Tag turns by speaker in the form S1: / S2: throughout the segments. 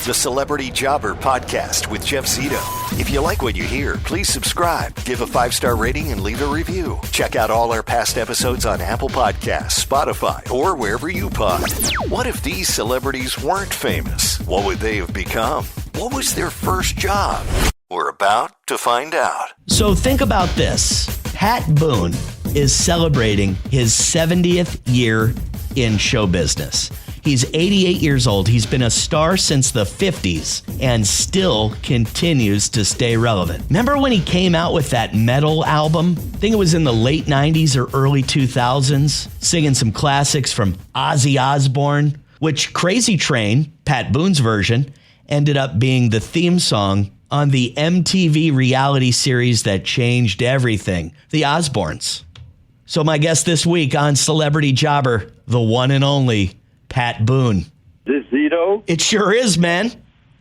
S1: the Celebrity Jobber Podcast with Jeff Zito. If you like what you hear, please subscribe, give a 5-star rating, and leave a review. Check out all our past episodes on Apple Podcasts, Spotify, or wherever you pod. What if these celebrities weren't famous? What would they have become? What was their first job? We're about to find out.
S2: So think about this. Pat Boone is celebrating his 70th year in show business. He's 88 years old. He's been a star since the 50s and still continues to stay relevant. Remember when he came out with that metal album? I think it was in the late 90s or early 2000s, singing some classics from Ozzy Osbourne, which Crazy Train, Pat Boone's version, ended up being the theme song on the MTV reality series that changed everything, The Osbournes. So my guest this week on Celebrity Jobber, the one and only Pat Boone.
S3: This Zito?
S2: It sure is, man.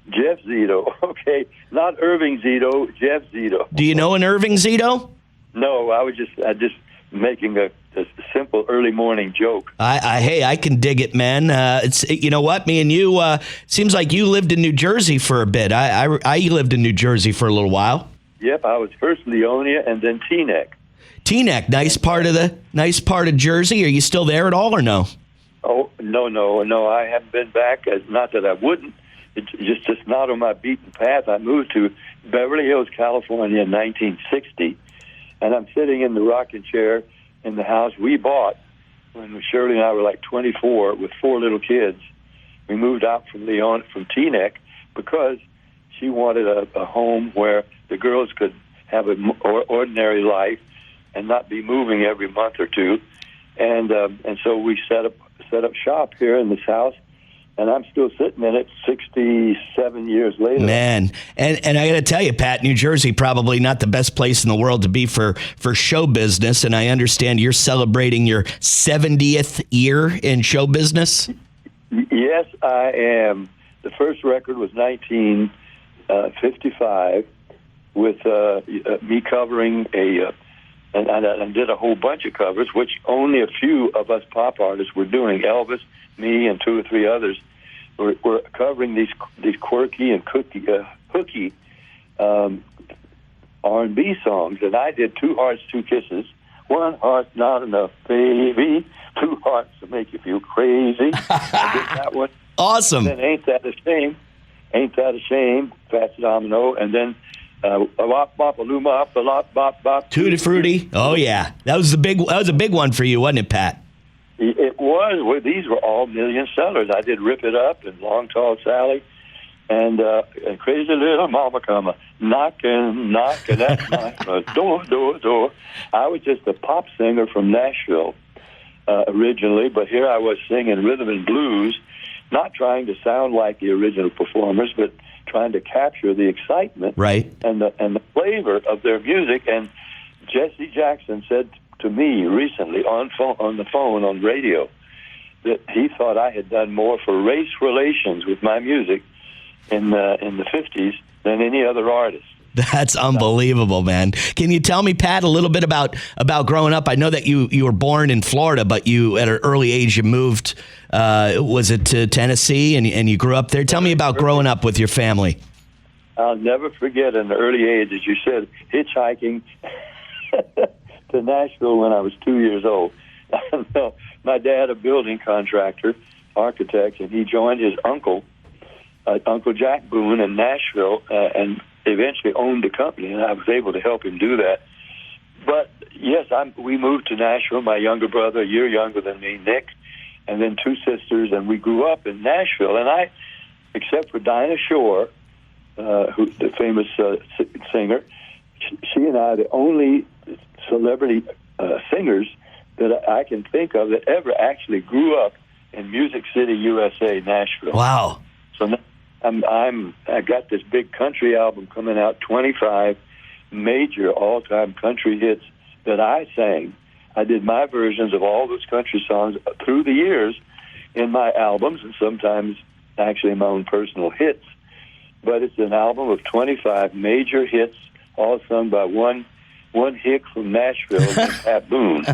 S3: Jeff Zito. Okay, not Irving Zito, Jeff Zito.
S2: Do you know an Irving Zito?
S3: No, I was just making a simple early morning joke.
S2: Hey, I can dig it, man. It's you know what, me and you. Seems like you lived in New Jersey for a bit. I lived in New Jersey for a little while.
S3: Yep, I was first Leonia and then Teaneck.
S2: Teaneck, nice part of Jersey. Are you still there at all or no?
S3: Oh no, I haven't been back. Not that I wouldn't. It's just not on my beaten path. I moved to Beverly Hills, California in 1960, and I'm sitting in the rocking chair in the house we bought when Shirley and I were like 24 with 4 little kids. We moved out from Teaneck because she wanted a home where the girls could have an ordinary life and not be moving every month or two. And so we set up shop here in this house, and I'm still sitting in it 67 years later.
S2: Man, and I got to tell you, Pat, New Jersey probably not the best place in the world to be for show business, and I understand you're celebrating your 70th year in show business?
S3: Yes, I am. The first record was 1955 with me covering and I did a whole bunch of covers, which only a few of us pop artists were doing. Elvis, me, and 2 or 3 others were covering these quirky and hooky R&B songs. And I did 2 Hearts, 2 Kisses. 1 heart, not enough, baby. 2 hearts to make you feel crazy. I did that one.
S2: Awesome.
S3: And then Ain't That a Shame? Ain't That a Shame? Fats Domino. And then bop bop a luma up a lot bop bop
S2: Tutti Frutti. Oh yeah, that was a big one for you, wasn't it, Pat?
S3: It was. Well, these were all million sellers. I did Rip It Up and Long Tall Sally, and Crazy Little Mama Come knocking at my door. I was just a pop singer from Nashville originally, but here I was singing rhythm and blues, not trying to sound like the original performers, but trying to capture the excitement,
S2: right,
S3: and the flavor of their music. And Jesse Jackson said to me recently on the phone on radio that he thought I had done more for race relations with my music in the 50s than any other artist.
S2: That's unbelievable, man. Can you tell me, Pat, a little bit about growing up? I know that you were born in Florida, but you at an early age you moved. Was it to Tennessee, and you grew up there? Tell me about growing up with your family.
S3: I'll never forget an early age, as you said, hitchhiking to Nashville when I was 2 years old. My dad, a building contractor, architect, and he joined his uncle, Uncle Jack Boone, in Nashville, and eventually owned the company, and I was able to help him do that. But yes, we moved to Nashville. My younger brother, a year younger than me, Nick, and then 2 sisters, and we grew up in Nashville. And I, except for Dinah Shore, who's the famous singer, she and I are the only celebrity singers that I can think of that ever actually grew up in Music City, USA, Nashville.
S2: Wow.
S3: So I got this big country album coming out, 25 major all-time country hits that I sang. I did my versions of all those country songs through the years in my albums, and sometimes actually my own personal hits. But it's an album of 25 major hits, all sung by one hick from Nashville, Pat Boone.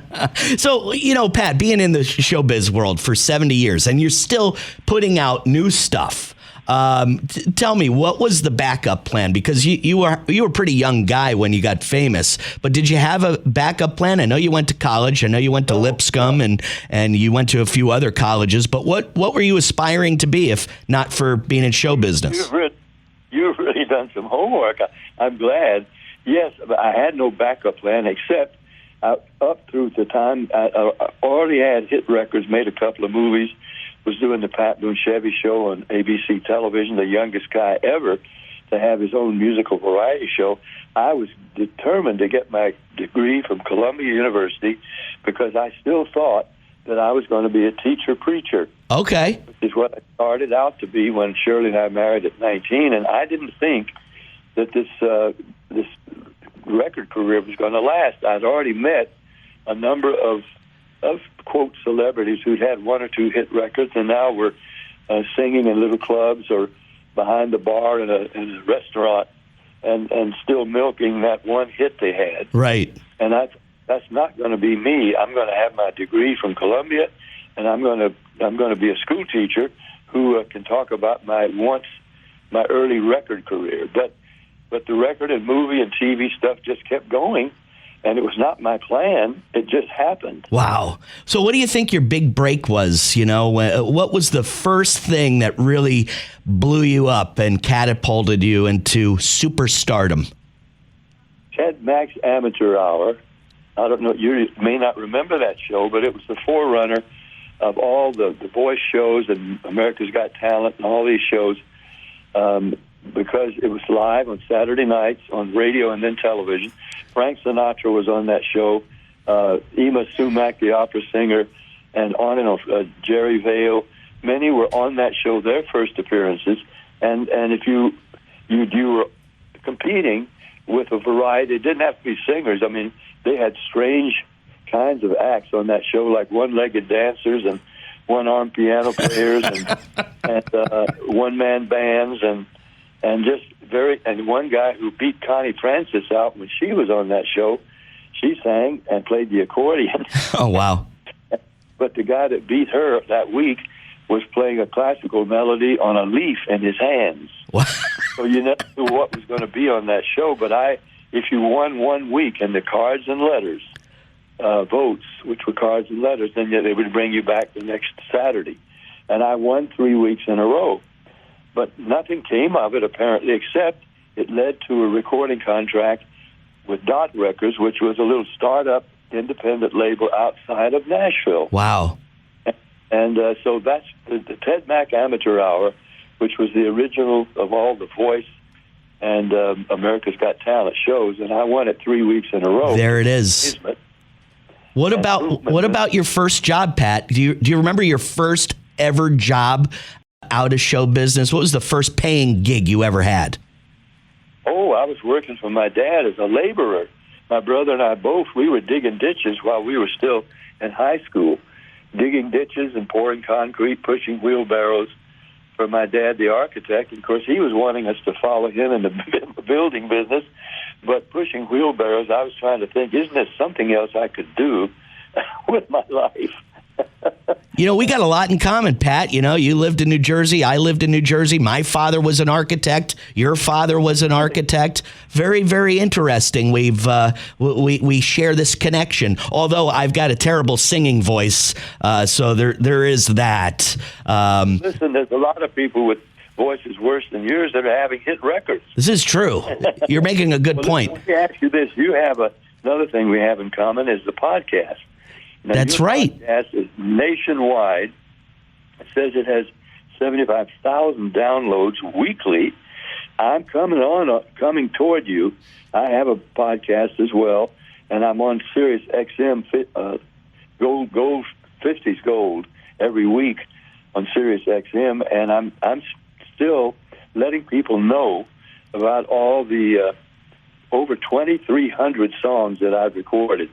S2: So, Pat, being in the showbiz world for 70 years, and you're still putting out new stuff. Tell me, what was the backup plan? Because you were a pretty young guy when you got famous, but did you have a backup plan? I know you went to college. I know you went to Lipscomb and you went to a few other colleges, but what were you aspiring to be if not for being in show business?
S3: You've really done some homework. I'm glad. Yes, but I had no backup plan except up through the time I already had hit records, made a couple of movies, was doing the Pat Boone Chevy show on ABC television, the youngest guy ever to have his own musical variety show. I was determined to get my degree from Columbia University because I still thought that I was going to be a teacher-preacher.
S2: Okay.
S3: Which is what I started out to be when Shirley and I married at 19, and I didn't think that this record career was going to last. I'd already met a number of quote celebrities who'd had one or two hit records, and now were singing in little clubs or behind the bar in a restaurant, and still milking that one hit they had.
S2: Right.
S3: And that's not going to be me. I'm going to have my degree from Columbia, and I'm going to be a school teacher who can talk about my early record career. But the record and movie and TV stuff just kept going, and it was not my plan. It just happened.
S2: Wow. So what do you think your big break was? What was the first thing that really blew you up and catapulted you into superstardom?
S3: Ted Mack's Amateur Hour. I don't know, you may not remember that show, but it was the forerunner of all the voice shows and America's Got Talent and all these shows, because it was live on Saturday nights on radio and then television. Frank Sinatra was on that show, Ema Sumac, the opera singer, and on and on, Jerry Vale. Many were on that show, their first appearances, and if you were competing with a variety, it didn't have to be singers. I mean, they had strange kinds of acts on that show, like one-legged dancers and one-armed piano players and one-man bands and just and one guy who beat Connie Francis out when she was on that show. She sang and played the accordion.
S2: Oh, wow.
S3: But the guy that beat her that week was playing a classical melody on a leaf in his hands.
S2: What?
S3: So you never knew what was going to be on that show. But if you won 1 week in the cards and letters votes, which were cards and letters, then they would bring you back the next Saturday. And I won 3 weeks in a row. But nothing came of it, apparently, except it led to a recording contract with Dot Records, which was a little startup independent label outside of Nashville.
S2: Wow.
S3: And so that's the Ted Mack Amateur Hour, which was the original of all the Voice and America's Got Talent shows, and I won it 3 weeks in a row.
S2: There it is. What about your first job, Pat? Do you remember your first ever job out of show business? What was the first paying gig you ever had?
S3: Oh, I was working for my dad as a laborer. My brother and I both, we were digging ditches while we were still in high school, digging ditches and pouring concrete, pushing wheelbarrows for my dad, the architect. And of course, he was wanting us to follow him in the building business, but pushing wheelbarrows, I was trying to think, isn't there something else I could do with my life?
S2: We got a lot in common, Pat. You lived in New Jersey. I lived in New Jersey. My father was an architect. Your father was an architect. Very, very interesting. We share this connection. Although I've got a terrible singing voice, so there is that.
S3: Listen, there's a lot of people with voices worse than yours that are having hit records.
S2: This is true. You're making a good point.
S3: Let me ask you this: you have another thing we have in common is the podcast. Now,
S2: that's right.
S3: Podcast is nationwide. It says it has 75,000 downloads weekly. I'm coming toward you. I have a podcast as well, and I'm on Sirius XM Gold 50s Gold every week on Sirius XM, and I'm still letting people know about all the over 2,300 songs that I've recorded.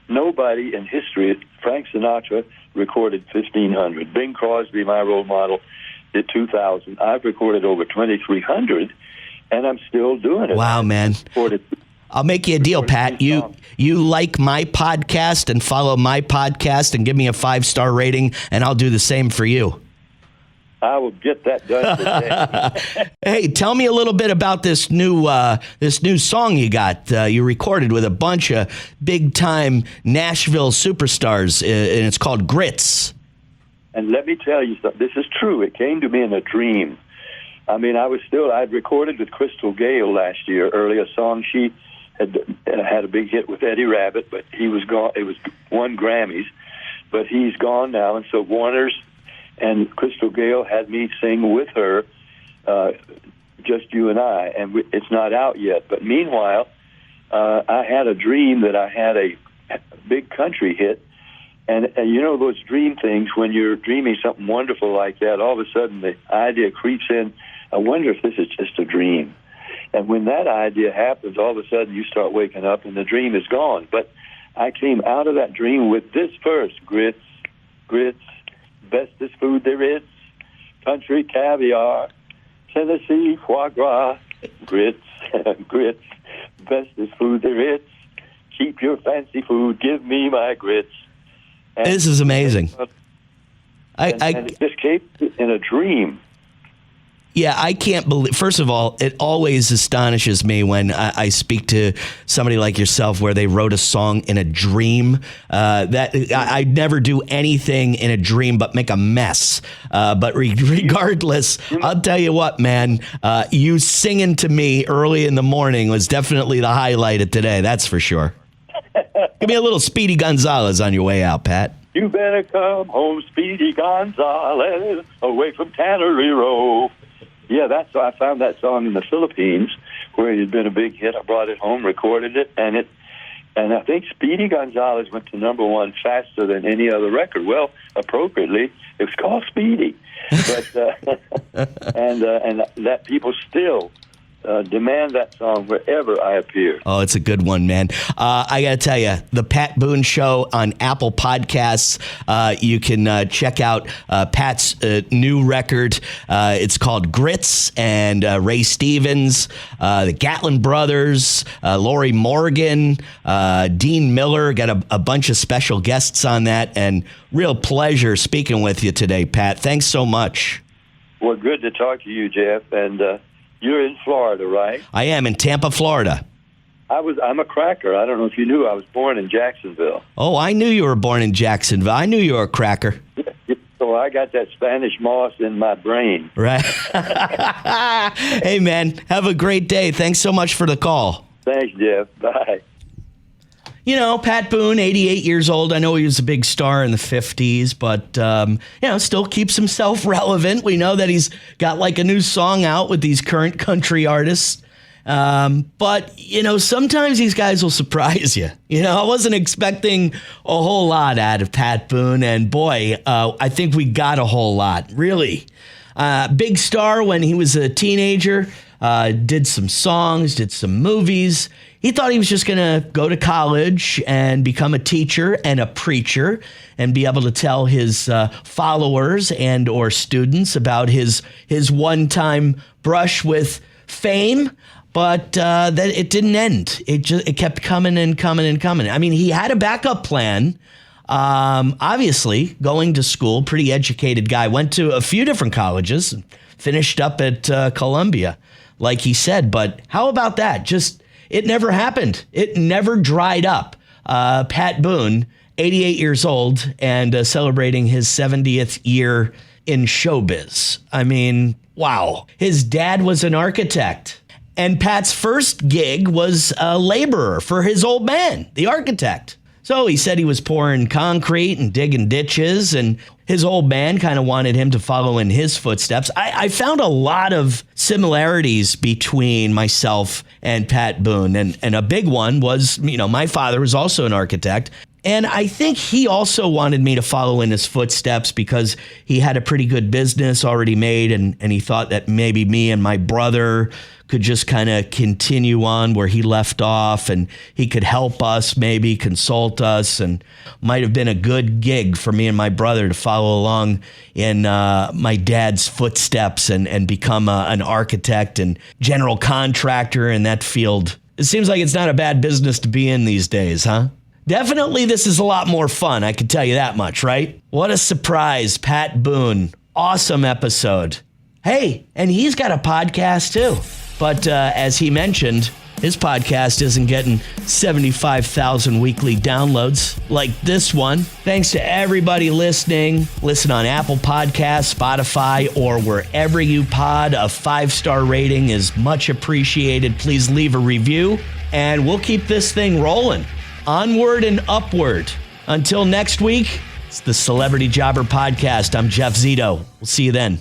S3: Nobody in history, Frank Sinatra recorded 1,500. Bing Crosby, my role model, did 2,000. I've recorded over 2,300, and I'm still doing it.
S2: Wow, man. I'll make you a deal, Pat. You like my podcast and follow my podcast and give me a 5-star rating, and I'll do the same for you.
S3: I will get that done today.
S2: Hey, tell me a little bit about this new song you got. You recorded with a bunch of big-time Nashville superstars, and it's called Grits.
S3: And let me tell you something. This is true. It came to me in a dream. I mean, I'd recorded with Crystal Gale last year, early, a song. She had a big hit with Eddie Rabbitt, but he was gone. It was won Grammys, but he's gone now. And so Warner's and Crystal Gale had me sing with her, Just You and I, and it's not out yet. But meanwhile, I had a dream that I had a big country hit. And you know those dream things, when you're dreaming something wonderful like that, all of a sudden the idea creeps in, I wonder if this is just a dream. And when that idea happens, all of a sudden you start waking up and the dream is gone. But I came out of that dream with this verse: grits, grits, bestest food there is, country caviar, Tennessee foie gras, grits, grits, bestest food there is, keep your fancy food, give me my grits. And
S2: this is amazing.
S3: And it just came in a dream.
S2: Yeah, I can't believe. First of all, it always astonishes me when I speak to somebody like yourself where they wrote a song in a dream. I never do anything in a dream but make a mess. But regardless, I'll tell you what, man, you singing to me early in the morning was definitely the highlight of today. That's for sure. Give me a little Speedy Gonzalez on your way out, Pat.
S3: You better come home, Speedy Gonzalez, away from Tannery Row. Yeah, I found that song in the Philippines, where it had been a big hit. I brought it home, recorded it, and I think Speedy Gonzalez went to #1 faster than any other record. Well, appropriately, it was called Speedy, but and that people still demand that song wherever I appear.
S2: Oh, it's a good one, man. I got to tell you, the Pat Boone Show on Apple Podcasts. You can check out Pat's new record. It's called Grits, and Ray Stevens, the Gatlin Brothers, Lori Morgan, Dean Miller. Got a bunch of special guests on that, and real pleasure speaking with you today, Pat. Thanks so much.
S3: Well, good to talk to you, Jeff, and you're in Florida, right?
S2: I am in Tampa, Florida.
S3: I'm a cracker. I don't know if you knew I was born in Jacksonville.
S2: Oh, I knew you were born in Jacksonville. I knew you were a cracker.
S3: So I got that Spanish moss in my brain.
S2: Right. Hey, man, have a great day. Thanks so much for the call.
S3: Thanks, Jeff. Bye.
S2: You know, Pat Boone, 88 years old. I know he was a big star in the 50s, but, still keeps himself relevant. We know that he's got like a new song out with these current country artists. But, sometimes these guys will surprise you. I wasn't expecting a whole lot out of Pat Boone. And boy, I think we got a whole lot, really. Big star when he was a teenager, did some songs, did some movies. He thought he was just going to go to college and become a teacher and a preacher and be able to tell his followers and or students about his one-time brush with fame. But that it didn't end. It kept coming and coming and coming. I mean, he had a backup plan. Obviously, going to school, pretty educated guy, went to a few different colleges, finished up at Columbia, like he said. But how about that? It never happened. It never dried up. Pat Boone, 88 years old, and celebrating his 70th year in showbiz. I mean, wow. His dad was an architect. And Pat's first gig was a laborer for his old man, the architect. So he said he was pouring concrete and digging ditches, and his old man kind of wanted him to follow in his footsteps. I found a lot of similarities between myself and Pat Boone, and a big one was, my father was also an architect. And I think he also wanted me to follow in his footsteps because he had a pretty good business already made, and he thought that maybe me and my brother could just kind of continue on where he left off, and he could help us, maybe consult us, and might have been a good gig for me and my brother to follow along in my dad's footsteps and become an architect and general contractor in that field. It seems like it's not a bad business to be in these days, huh? Definitely this is a lot more fun, I can tell you that much, right? What a surprise, Pat Boone. Awesome episode. Hey, and he's got a podcast too. But as he mentioned, his podcast isn't getting 75,000 weekly downloads like this one. Thanks to everybody listening. Listen on Apple Podcasts, Spotify, or wherever you pod. A 5-star rating is much appreciated. Please leave a review, and we'll keep this thing rolling. Onward and upward. Until next week, it's the Celebrity Jobber Podcast. I'm Jeff Zito. We'll see you then.